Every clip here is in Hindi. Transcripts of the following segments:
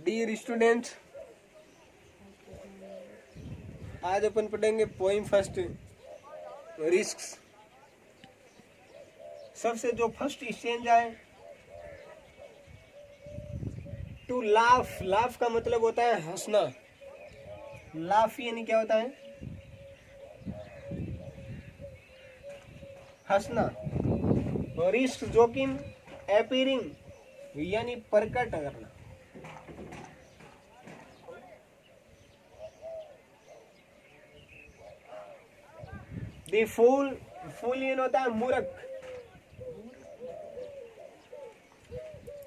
डियर स्टूडेंट्स, आज अपन पढ़ेंगे पोइम फर्स्ट रिस्क। सबसे जो फर्स्ट स्टेज है टू लाफ। लाफ का मतलब होता है हंसना। लाफ यानी क्या होता है? हंसना। रिस्क जोखिम, अपीयरिंग यानी प्रकट करना। दी फूल, फूल ये होता है मूर्ख।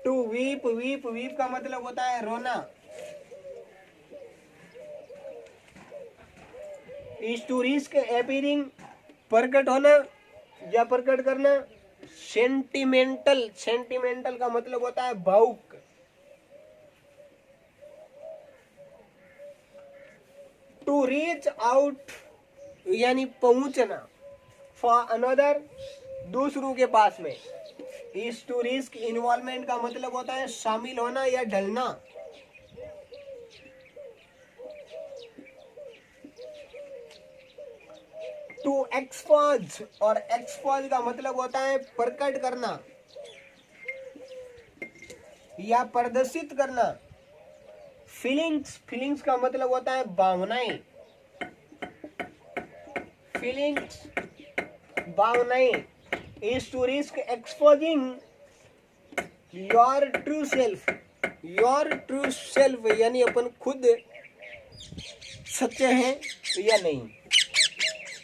टू वीप, वीप, वीप का मतलब होता है रोना। इज टू रिस्क अपीयरिंग प्रकट होना या प्रकट करना। सेंटिमेंटल, सेंटिमेंटल का मतलब होता है भावुक। टू रीच आउट यानी पहुंचना। फॉर अनदर दूसरों के पास में। इज टू रिस्क इन्वॉल्वमेंट का मतलब होता है शामिल होना या ढलना। टू एक्सपोज, और एक्सपोज का मतलब होता है प्रकट करना या प्रदर्शित करना। फीलिंग्स, फीलिंग्स का मतलब होता है भावनाएं। फीलिंग्स, भावनाएं। Is to risk exposing your true self. Your true self यानी अपन खुद सच्चे हैं या नहीं।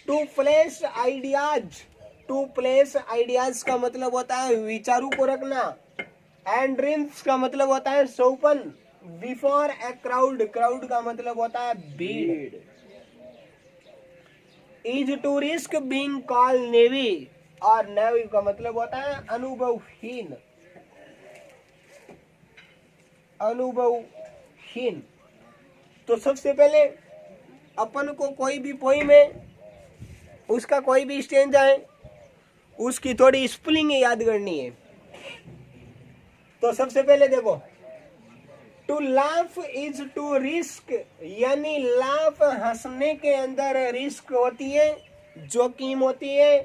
To place ideas, to place ideas का मतलब होता है विचारों को रखना। एंड ड्रीम्स का मतलब होता है सौपन। बिफोर ए क्राउड, क्राउड का मतलब होता है भीड़। Is to risk being called naive, और नेवी का मतलब होता है अनुभवहीन। अनुभवहीन। तो सबसे पहले अपन को कोई भी पोइम है उसका कोई भी स्टेंज आए उसकी थोड़ी स्पेलिंग याद करनी है। तो सबसे पहले देखो, to laugh is to risk यानी लाफ हंसने के अंदर रिस्क होती है, जोखिम होती है।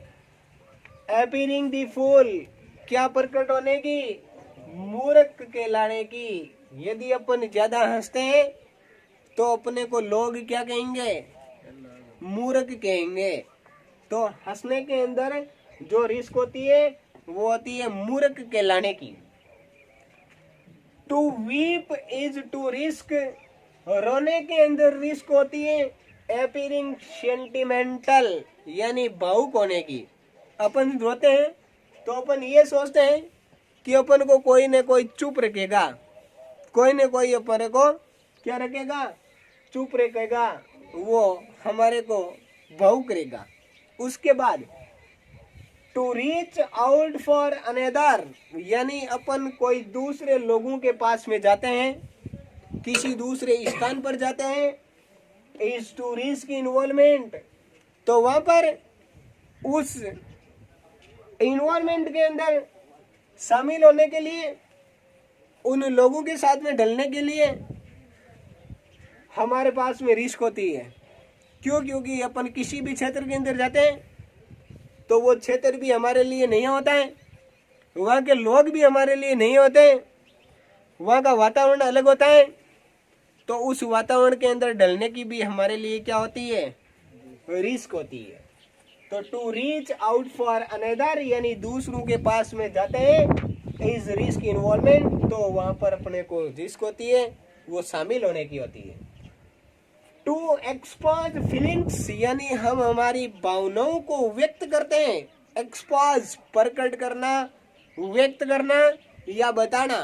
अपीयरिंग दी फूल क्या प्रकट होने की? मूर्ख कहलाने की। यदि अपन ज्यादा हंसते हैं तो अपने को लोग क्या कहेंगे? मूर्ख कहेंगे। तो हंसने के अंदर जो रिस्क होती है वो होती है मूर्ख कहलाने की। To weep is to risk, रोने के अंदर रिस्क होती है अपीयरिंग सेंटिमेंटल यानी भावुक होने की। अपन रोते हैं तो अपन ये सोचते हैं कि अपन को कोई न कोई चुप रखेगा, कोई न कोई अपने को क्या रखेगा? चुप रखेगा, वो हमारे को भावुक करेगा। उसके बाद to reach out for another यानी अपन कोई दूसरे लोगों के पास में जाते हैं, किसी दूसरे स्थान पर जाते हैं। इज टू रिस्क इन्वॉल्वमेंट, तो वहां पर उस इन्वॉल्वमेंट के अंदर शामिल होने के लिए, उन लोगों के साथ में ढलने के लिए हमारे पास में रिस्क होती है। क्यों? क्योंकि अपन किसी भी क्षेत्र के अंदर जाते हैं तो वो क्षेत्र भी हमारे लिए नहीं होता है, वहाँ के लोग भी हमारे लिए नहीं होते हैं, वहाँ का वातावरण अलग होता है। तो उस वातावरण के अंदर ढलने की भी हमारे लिए क्या होती है? रिस्क होती है। तो to reach out for another यानी दूसरों के पास में जाते हैं, इज रिस्क इन्वॉल्वमेंट, तो वहाँ पर अपने को रिस्क होती है, वो शामिल होने की होती है। टू एक्सपोज फीलिंग्स यानी हम हमारी भावनाओं को व्यक्त करते हैं। एक्सपोज प्रकट करना, व्यक्त करना या बताना।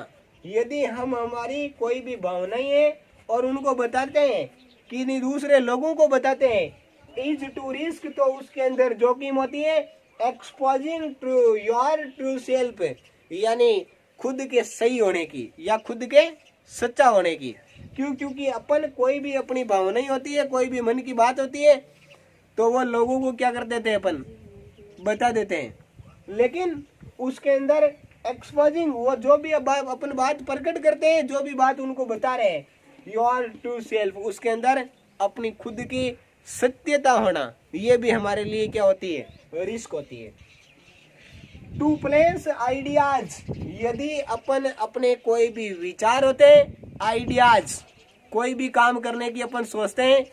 यदि हम हमारी कोई भी भावनाएं हैं और उनको बताते हैं कि नहीं दूसरे लोगों को बताते हैं, इज टू रिस्क, तो उसके अंदर जोखिम होती है exposing to your true self यानी खुद के सही होने की या खुद के सच्चा होने की। क्यों? क्योंकि अपन कोई भी अपनी भावना ही होती है, कोई भी मन की बात होती है तो वो लोगों को क्या कर देते हैं? अपन बता देते हैं। लेकिन उसके अंदर एक्सपोजिंग, वो जो भी अपन बात प्रकट करते हैं, जो भी बात उनको बता रहे हैं, योर ट्रू सेल्फ, उसके अंदर अपनी खुद की सत्यता होना, ये भी हमारे लिए क्या होती है, रिस्क होती है। टू प्लेस आइडियाज, यदि अपन अपने कोई भी विचार होते हैं, आइडियाज, कोई भी काम करने की अपन सोचते हैं,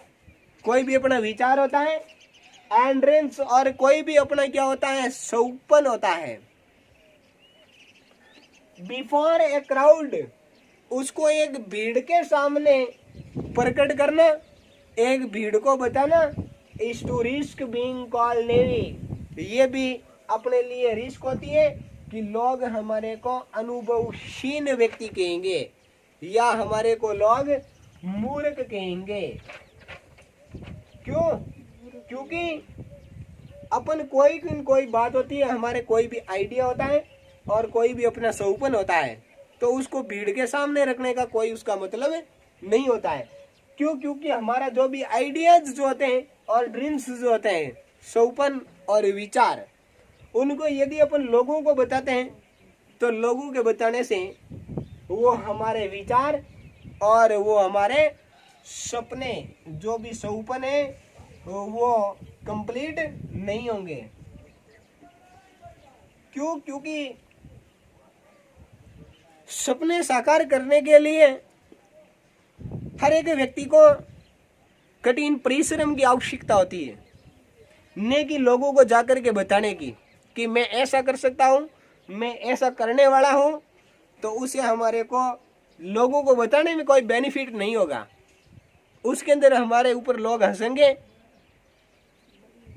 कोई भी अपना विचार होता है, एंड्रेंस, और कोई भी अपना क्या होता है, सौपन होता है। बिफोर ए क्राउड, उसको एक भीड़ के सामने प्रकट करना, एक भीड़ को बताना, is to risk being called naive, ये भी अपने लिए रिस्क होती है कि लोग हमारे को अनुभवहीन व्यक्ति कहेंगे या हमारे को लोग मूर्ख कहेंगे। क्यों? क्योंकि अपन कोई बात होती है, हमारे कोई भी आइडिया होता है और कोई भी अपना सौपन होता है, तो उसको भीड़ के सामने रखने का कोई उसका मतलब नहीं होता है। क्यों? क्योंकि हमारा जो भी आइडियाज जो होते हैं और ड्रीम्स जो होते हैं, सौपन और विचार, उनको यदि अपन लोगों को बताते हैं तो लोगों के बताने से वो हमारे विचार और वो हमारे सपने, जो भी सौपन है, वो कंप्लीट नहीं होंगे। क्यों? क्योंकि सपने साकार करने के लिए हर एक व्यक्ति को कठिन परिश्रम की आवश्यकता होती है, न कि लोगों को जाकर के बताने की कि मैं ऐसा कर सकता हूँ, मैं ऐसा करने वाला हूँ, तो उसे हमारे को लोगों को बताने में कोई बेनिफिट नहीं होगा। उसके अंदर हमारे ऊपर लोग हंसेंगे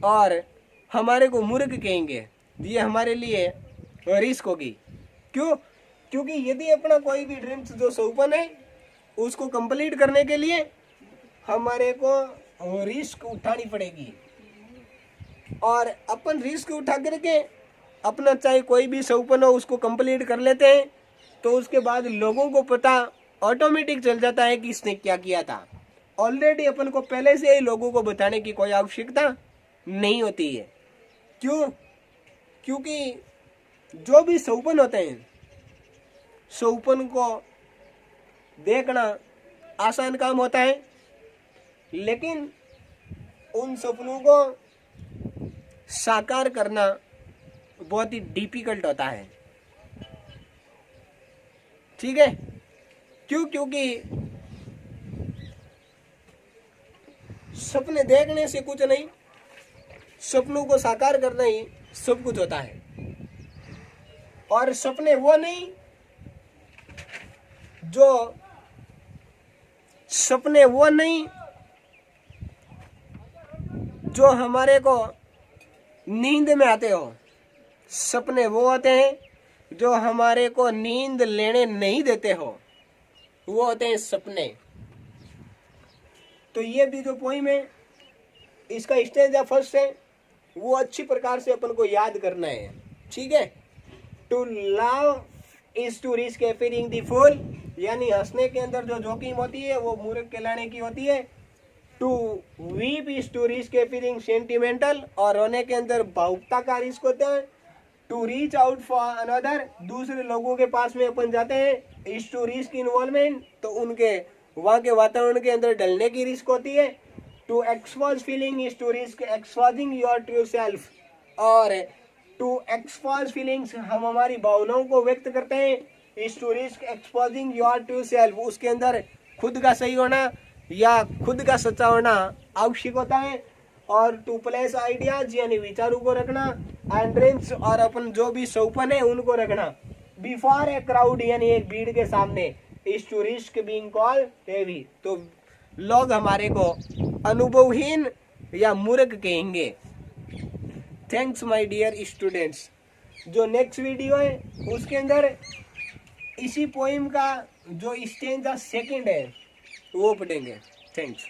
और हमारे को मूर्ख कहेंगे, ये हमारे लिए रिस्क होगी। क्यों? क्योंकि यदि अपना कोई भी ड्रीम्स जो सौपन है, उसको कंप्लीट करने के लिए हमारे को रिस्क उठानी पड़ेगी, और अपन रिस्क उठा करके अपना चाहे कोई भी सौपन हो उसको कंप्लीट कर लेते हैं, तो उसके बाद लोगों को पता ऑटोमेटिक चल जाता है कि इसने क्या किया था। ऑलरेडी अपन को पहले से ही लोगों को बताने की कोई आवश्यकता नहीं होती है। क्यों? क्योंकि जो भी सौपन होते हैं, सौपन को देखना आसान काम होता है, लेकिन उन सपनों को साकार करना बहुत ही डिफिकल्ट होता है। ठीक है? क्यों? क्योंकि सपने देखने से कुछ नहीं, सपनों को साकार करना ही सब कुछ होता है। और सपने वो नहीं जो हमारे को नींद में आते हो, सपने वो होते हैं जो हमारे को नींद लेने नहीं देते हो, वो होते हैं सपने। तो ये भी जो पोइम है, इसका स्टेंजा फर्स्ट है, वो अच्छी प्रकार से अपन को याद करना है। ठीक है? To love is to risk appearing the fool, यानी हंसने के अंदर जो जोखिम होती है वो मूर्ख कहलाने की होती है। To weep is to risk appearing sentimental, और रोने के अंदर भावुकता का रिस्क होता है। To reach out for another, दूसरे लोगों के पास में अपन जाते हैं, इज टू रिस्क इन्वॉल्वमेंट, तो उनके वहाँ के वातावरण के अंदर डलने की रिस्क होती है। To expose feeling is to risk exposing your true self, और टू एक्सपोज फीलिंग्स, हम हमारी भावनाओं को व्यक्त करते हैं, is to risk exposing your true self, उसके अंदर खुद का सही होना या खुद का सच्चा होना आवश्यक होता है। और टू प्लेस आइडियाज, यानी विचारों को रखना, एंड ड्रीम्स, और अपन जो भी सौपन है उनको रखना, बिफोर ए क्राउड, यानी एक भीड़ के सामने, is to risk being called naive, तो लोग हमारे को अनुभवहीन या मूर्ख कहेंगे। Thanks my dear students. जो नेक्स्ट वीडियो है उसके अंदर इसी पोइम का जो स्टेंजा सेकंड है वो पढ़ेंगे। थैंक्स।